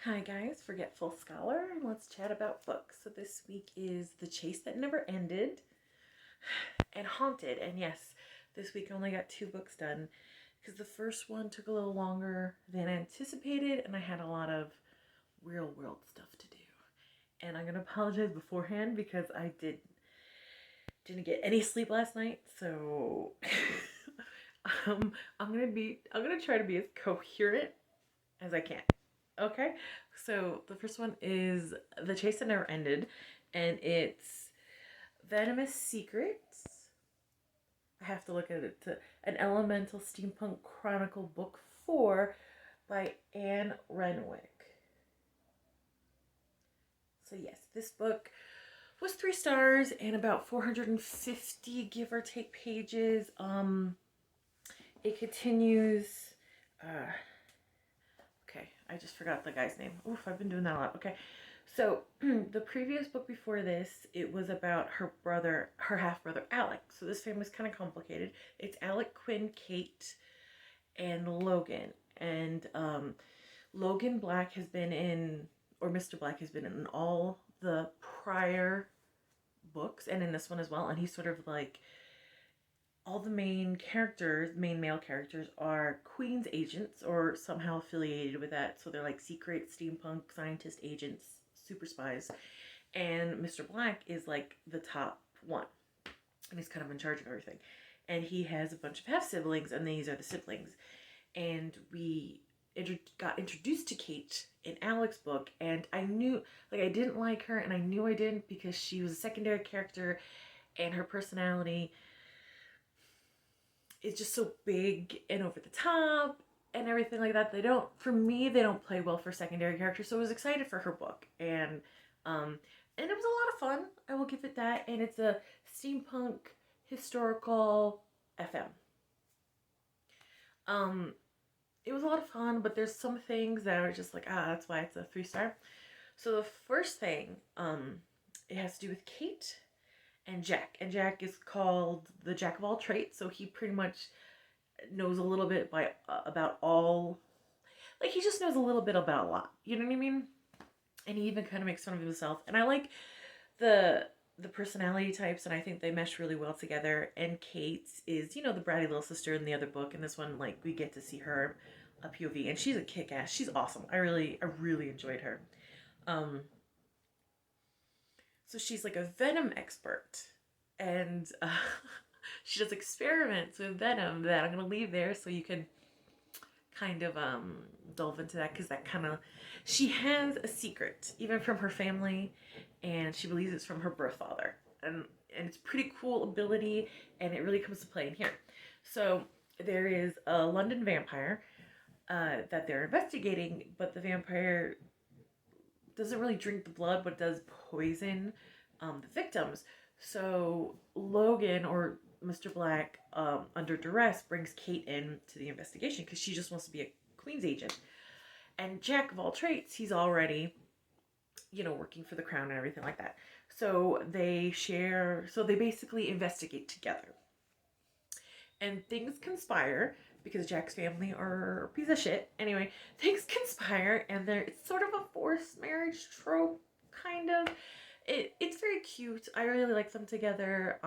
Hi guys, Forgetful Scholar, and let's chat about books. So this week is The Chase That Never Ended and Haunted. And yes, this week I only got 2 books done because the first one took a little longer than anticipated and I had a lot of real world stuff to do. And I'm gonna apologize beforehand because I didn't get any sleep last night, so I'm gonna try to be as coherent as I can. Okay, so the first one is The Chase That Never Ended, and it's Venomous Secrets. I have to look at it. To an Elemental Steampunk Chronicle Book 4 by Anne Renwick. So yes, this book was 3 stars and about 450 give or take pages. It continues. Uh, Okay, I just forgot the guy's name. Oof, I've been doing that a lot. Okay, so the previous book before this, it was about her brother, her half brother Alec. So this family's kind of complicated. It's Alec, Quinn, Kate, and Logan. And Logan Black has been in, or Mr. Black has been in all the prior books and in this one as well. And he's sort of like all the main male characters are Queen's agents or somehow affiliated with that. So they're like secret steampunk scientist agents, super spies. And Mr. Black is like the top one. And he's kind of in charge of everything. And he has a bunch of half siblings, and these are the siblings. And we got introduced to Kate in Alec's book, and I knew, like, I didn't like her, and I knew I didn't because she was a secondary character, and her personality is just so big and over the top and everything like that. They don't play well for secondary characters. So I was excited for her book, and it was a lot of fun. I will give it that. And it's a steampunk historical FM. Um, it was a lot of fun, but there's some things that are just like, that's why it's a 3 star. So the first thing, it has to do with Kate and Jack. And Jack is called the Jack of all traits, so he pretty much knows a little bit about all. Like, he just knows a little bit about a lot. You know what I mean? And he even kind of makes fun of himself. And I like the personality types, and I think they mesh really well together. And Kate's is, the bratty little sister in the other book. In this one, like, we get to see her a POV, and she's a kick-ass. She's awesome. I really enjoyed her. Um, so she's like a venom expert, and she does experiments with venom that I'm gonna leave there so you can kind of delve into that, because that kind of, she has a secret even from her family, and she believes it's from her birth father, and it's pretty cool ability, and it really comes to play in here. So there is a London vampire that they're investigating, but the vampire doesn't really drink the blood, but does poison the victims. So Logan, or Mr. Black, under duress, brings Kate in to the investigation because she just wants to be a Queen's agent. And Jack of all traits, he's already, working for the crown and everything like that. So they basically investigate together. And things conspire because Jack's family are a piece of shit. Anyway, things conspire, and it's sort of a forced marriage trope, kind of. It's very cute. I really like them together.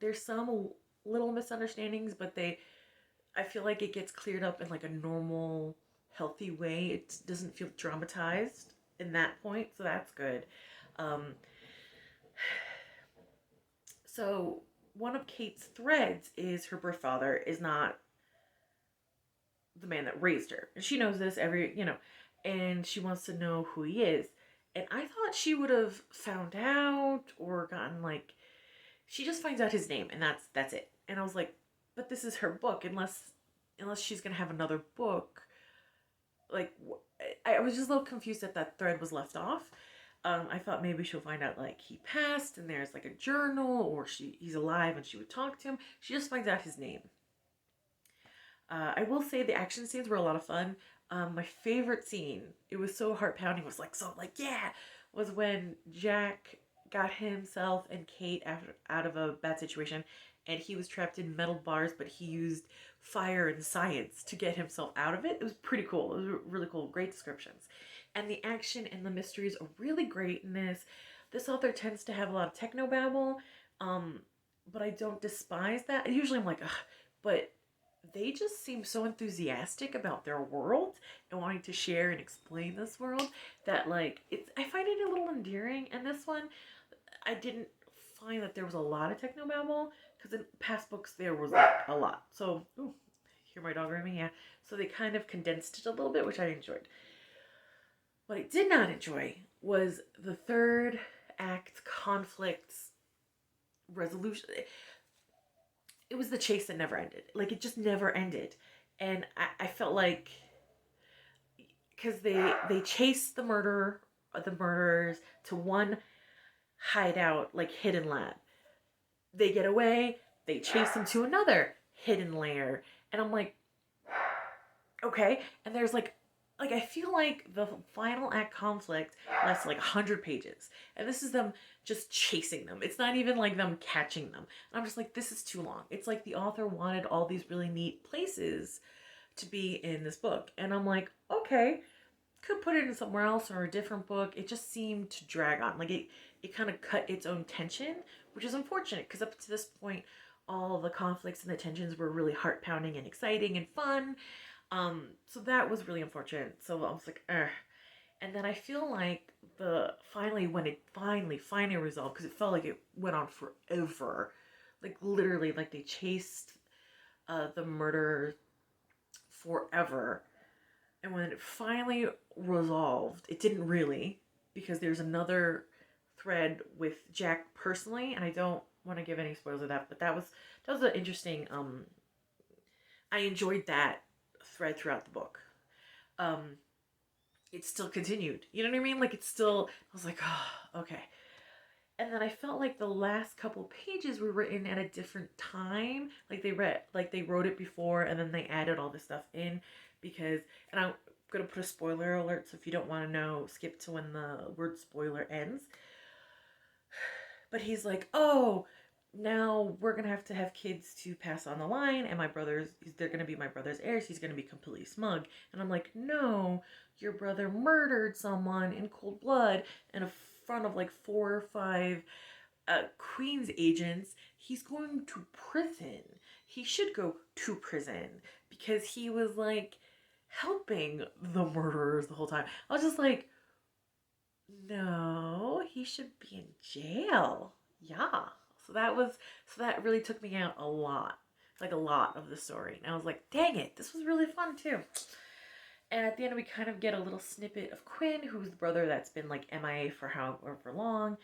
There's some little misunderstandings, but I feel like it gets cleared up in like a normal, healthy way. It doesn't feel dramatized in that point, so that's good. Um, so one of Kate's threads is her birth father is not the man that raised her. And she knows this and she wants to know who he is. And I thought she would have found out or gotten, like, she just finds out his name, and that's it. And I was like, but this is her book, unless she's gonna have another book. Like, I was just a little confused that thread was left off. I thought maybe she'll find out, like, he passed and there's like a journal, or he's alive and she would talk to him. She just finds out his name. I will say the action scenes were a lot of fun. My favorite scene, it was so heart pounding, was was when Jack got himself and Kate out of a bad situation, and he was trapped in metal bars, but he used fire and science to get himself out of it. It was pretty cool. It was really cool. Great descriptions. And the action and the mysteries are really great in this. This author tends to have a lot of technobabble, um, but I don't despise that. Usually I'm like, ugh, but they just seem so enthusiastic about their world and wanting to share and explain this world that like it's I find it a little endearing. And this one, I didn't find that there was a lot of technobabble because in past books there was like a lot. So, ooh, hear my dog roaming, yeah. So they kind of condensed it a little bit, which I enjoyed. What I did not enjoy was the third act conflicts resolution. It was the chase that never ended. Like it just never ended, and I felt like because they chased the murderers to one hideout, like hidden lab. They get away. They chase them to another hidden lair, and I'm like, okay. And there's like I feel like the final act conflict lasts like 100 pages, and this is them just chasing them. It's not even like them catching them. And I'm just like, this is too long. It's like the author wanted all these really neat places to be in this book, and I'm like, okay, could put it in somewhere else or a different book. It just seemed to drag on. Like it kind of cut its own tension, which is unfortunate because up to this point, all the conflicts and the tensions were really heart pounding and exciting and fun. So that was really unfortunate. So I was like, ugh. And then I feel like the finally when it finally resolved, because it felt like it went on forever, like literally like they chased the murder forever. And when it finally resolved, it didn't really, because there's another thread with Jack personally, and I don't want to give any spoilers of that, but that was an interesting. I enjoyed that thread throughout the book. Um, it still continued. You know what I mean? Like it's still. I was like, oh, okay. And then I felt like the last couple pages were written at a different time. Like they wrote it before, and then they added all this stuff in because. And I'm gonna put a spoiler alert, so if you don't want to know, skip to when the word spoiler ends. But he's like, oh, now we're gonna have to have kids to pass on the line, and they're gonna be my brother's heirs. He's gonna be completely smug, and I'm like, no, your brother murdered someone in cold blood in front of like 4 or 5 Queen's agents. He's going to prison. He should go to prison because he was like helping the murderers the whole time. I was just like, no, he should be in jail. Yeah. So that really took me out a lot. Like a lot of the story. And I was like, dang it, this was really fun too. And at the end we kind of get a little snippet of Quinn, who's the brother that's been like MIA for however long.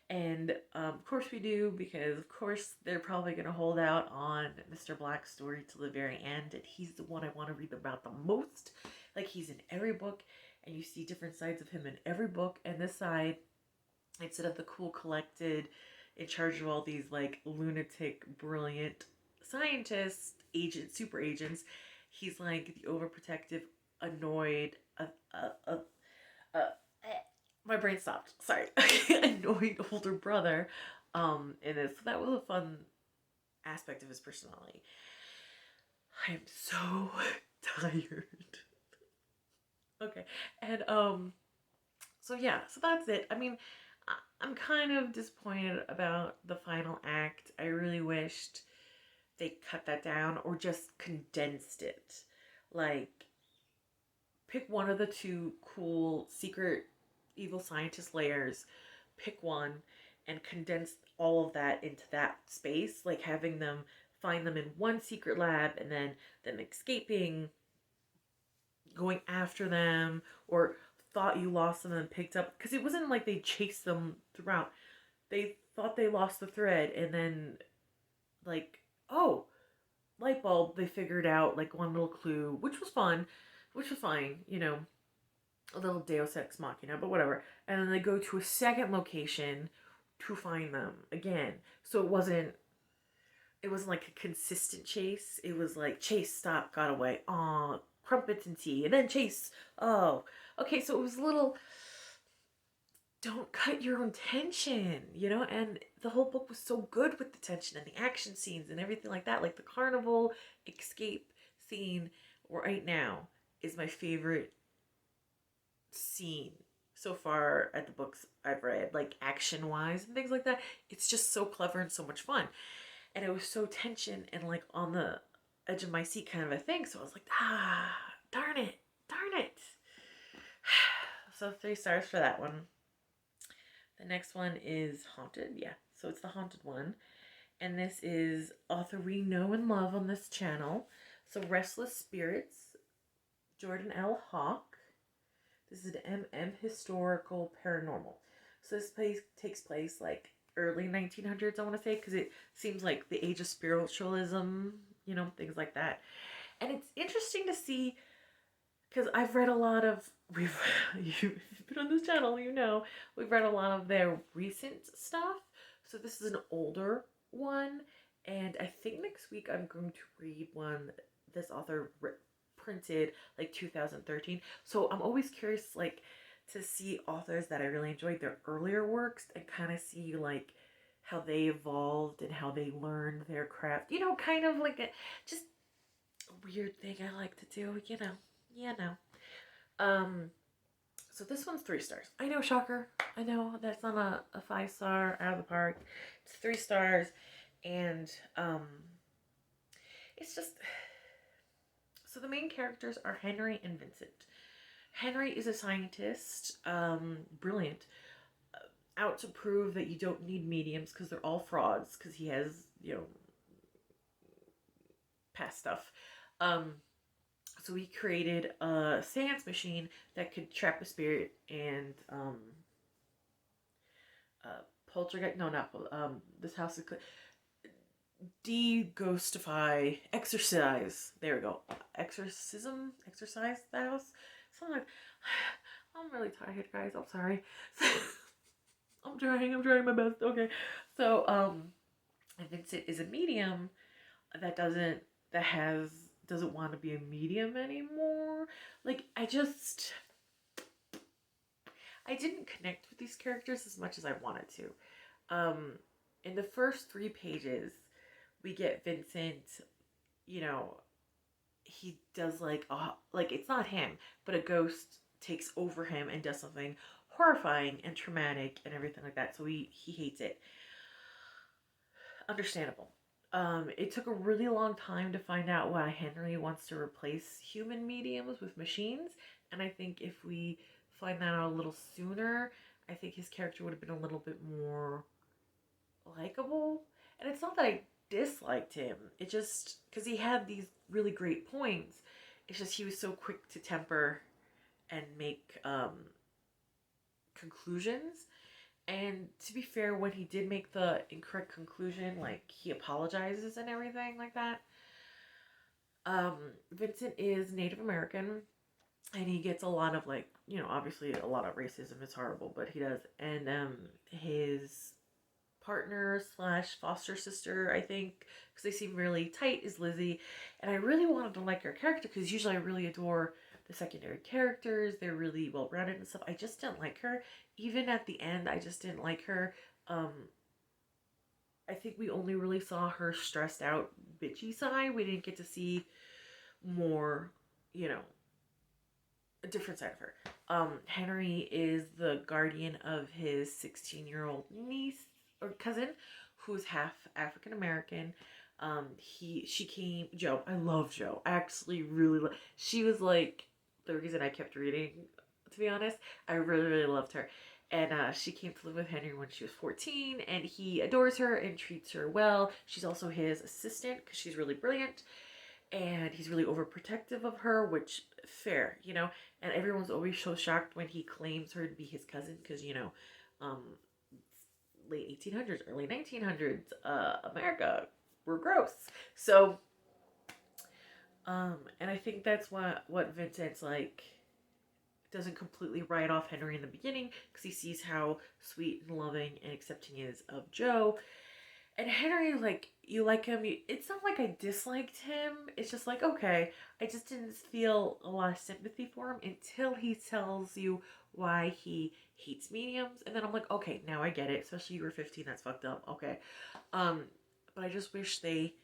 And of course we do, because of course they're probably going to hold out on Mr. Black's story till the very end. And he's the one I want to read about the most. Like he's in every book, and you see different sides of him in every book. And this side, instead of the cool, collected, in charge of all these like lunatic, brilliant scientists, agents, super agents, he's like the overprotective, annoyed, uh, my brain stopped. Sorry, annoyed older brother. In this, so that was a fun aspect of his personality. I am so tired. Okay, and so yeah, so that's it. I mean, I'm kind of disappointed about the final act. I really wished they cut that down or just condensed it. Like, pick one of the two cool secret evil scientist layers, pick one, and condense all of that into that space. Like, having them find them in one secret lab and then them escaping, going after them, or thought you lost them and picked up, because it wasn't like they chased them throughout. They thought they lost the thread, and then like, oh, light bulb, they figured out like one little clue, which was fun, which was fine, you know, a little Deus Ex Machina, but whatever. And then they go to a second location to find them again. So it wasn't like a consistent chase. It was like chase, stop, got away. Aw, crumpets and tea, and then chase. Oh, okay. So it was a little. Don't cut your own tension, you know. And the whole book was so good with the tension and the action scenes and everything like that, like the carnival escape scene right now is my favorite scene so far at the books I've read, like action wise and things like that. It's just so clever and so much fun. And it was so tension and like on the edge of my seat kind of a thing. So I was like, darn it, darn it. So 3 stars for that one. The next one is Haunted. Yeah, so it's the Haunted one. And this is author we know and love on this channel. So Restless Spirits, Jordan L. Hawk. This is an MM historical paranormal. So this place takes place like early 1900s, I want to say, because it seems like the age of spiritualism, you know, things like that. And it's interesting to see, because I've read a lot of, you've been on this channel, you know, we've read a lot of their recent stuff. So this is an older one, and I think next week I'm going to read one this author printed like 2013. So I'm always curious, like, to see authors that I really enjoyed their earlier works and kind of see like how they evolved and how they learned their craft. You know, kind of like a just a weird thing I like to do. You know. So this one's 3 stars. I know, shocker. I know that's not a 5-star out of the park. It's 3 stars, and it's just. So the main characters are Henry and Vincent. Henry is a scientist, brilliant, out to prove that you don't need mediums because they're all frauds, because he has, you know, past stuff. So he created a seance machine that could trap a spirit and poltergeist. No, not this house is de-ghostify, exorcise. There we go. Exorcism, exorcise the house. Something like. I'm really tired, guys. I'm sorry. I'm trying my best. Okay, so Vincent is a medium that doesn't want to be a medium anymore. Like, I didn't connect with these characters as much as I wanted to. In the first 3 pages, we get Vincent, you know, he does like it's not him, but a ghost takes over him and does something horrifying and traumatic and everything like that. So he hates it. Understandable. It took a really long time to find out why Henry wants to replace human mediums with machines. And I think if we find that out a little sooner, I think his character would have been a little bit more likable. And it's not that I disliked him. It just, because he had these really great points. It's just he was so quick to temper and make conclusions. And to be fair, when he did make the incorrect conclusion, like, he apologizes and everything like that. Vincent is Native American, and he gets a lot of, like, you know, obviously a lot of racism is horrible, but he does. And his partner / foster sister, I think, because they seem really tight, is Lizzie. And I really wanted to like her character, because usually I really adore the secondary characters. They're really well rounded and stuff. I just didn't like her. Even at the end, I just didn't like her. I think we only really saw her stressed out, bitchy side. We didn't get to see more, you know, a different side of her. Henry is the guardian of his 16-year-old niece or cousin, who's half African American. She came, Jo. I love Jo. I actually really she was like the reason I kept reading, to be honest. I really, really loved her. And she came to live with Henry when she was 14, and he adores her and treats her well. She's also his assistant because she's really brilliant, and he's really overprotective of her, which, fair, you know. And everyone's always so shocked when he claims her to be his cousin because, you know, late 1800s, early 1900s, America, we're gross. So, and I think that's what Vincent's like, doesn't completely write off Henry in the beginning, because he sees how sweet and loving and accepting he is of Jo. And Henry, like, you like him. It's not like I disliked him. It's just like, okay, I just didn't feel a lot of sympathy for him until he tells you why he hates mediums. And then I'm like, okay, now I get it. Especially you were 15, that's fucked up. Okay. But I just wish they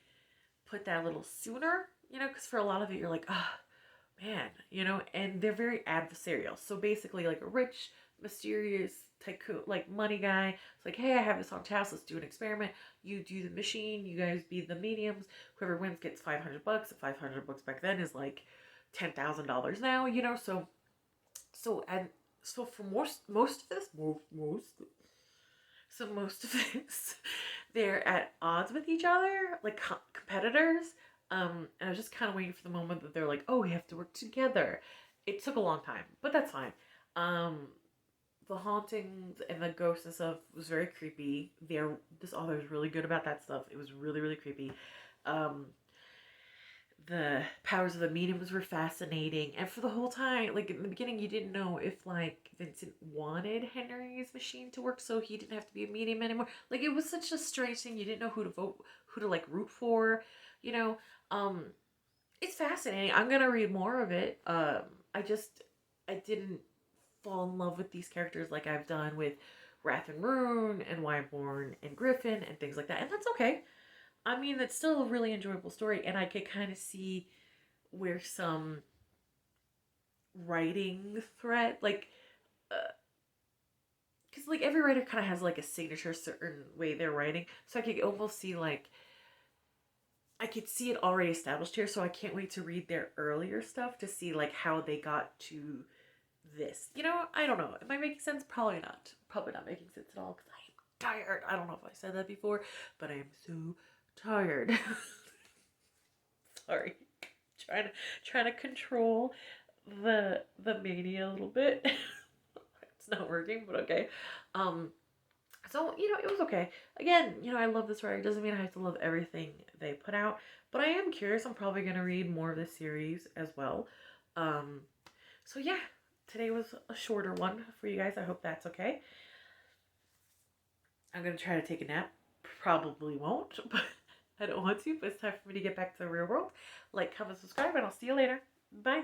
put that a little sooner. you know, because for a lot of it, you're like, ah, oh, man, you know, and they're very adversarial. So basically, like a rich, mysterious tycoon, like money guy, it's like, hey, I have this haunted house. Let's do an experiment. You do the machine. You guys be the mediums. Whoever wins gets $500. $500 back then is like $10,000 now, you know. So for most of this, most of this, they're at odds with each other, like competitors. And I was just kind of waiting for the moment that they're like, oh, we have to work together. It took a long time, but that's fine. Um, the hauntings and the ghosts and stuff was very creepy. This author is really good about that stuff. It was really, really creepy. Um, the powers of the mediums were fascinating, and for the whole time, like in the beginning, you didn't know if like Vincent wanted Henry's machine to work so he didn't have to be a medium anymore. Like it was such a strange thing. You didn't know who to vote, who to like root for, you know. um it's fascinating. I'm gonna read more of it. I didn't fall in love with these characters like I've done with Wrath and Rune and Wyborn and Griffin and things like that, and that's okay. I mean, it's still a really enjoyable story, and I could kind of see where some writing thread, like, because like every writer kind of has like a signature certain way they're writing, so I could almost see like I could see it already established here. So I can't wait to read their earlier stuff to see like how they got to this. You know, I don't know. Am I making sense? Probably not. Probably not making sense at all because I am tired. I don't know if I said that before, but I am so tired. Sorry. Trying to control the mania a little bit. It's not working, but okay. Um so, you know, it was okay. Again, you know, I love this writer. Doesn't mean I have to love everything they put out, but I am curious. I'm probably going to read more of this series as well. Um so yeah, today was a shorter one for you guys. I hope that's okay. I'm going to try to take a nap. Probably won't, but I don't want to, but it's time for me to get back to the real world. Like, comment, subscribe, and I'll see you later. Bye.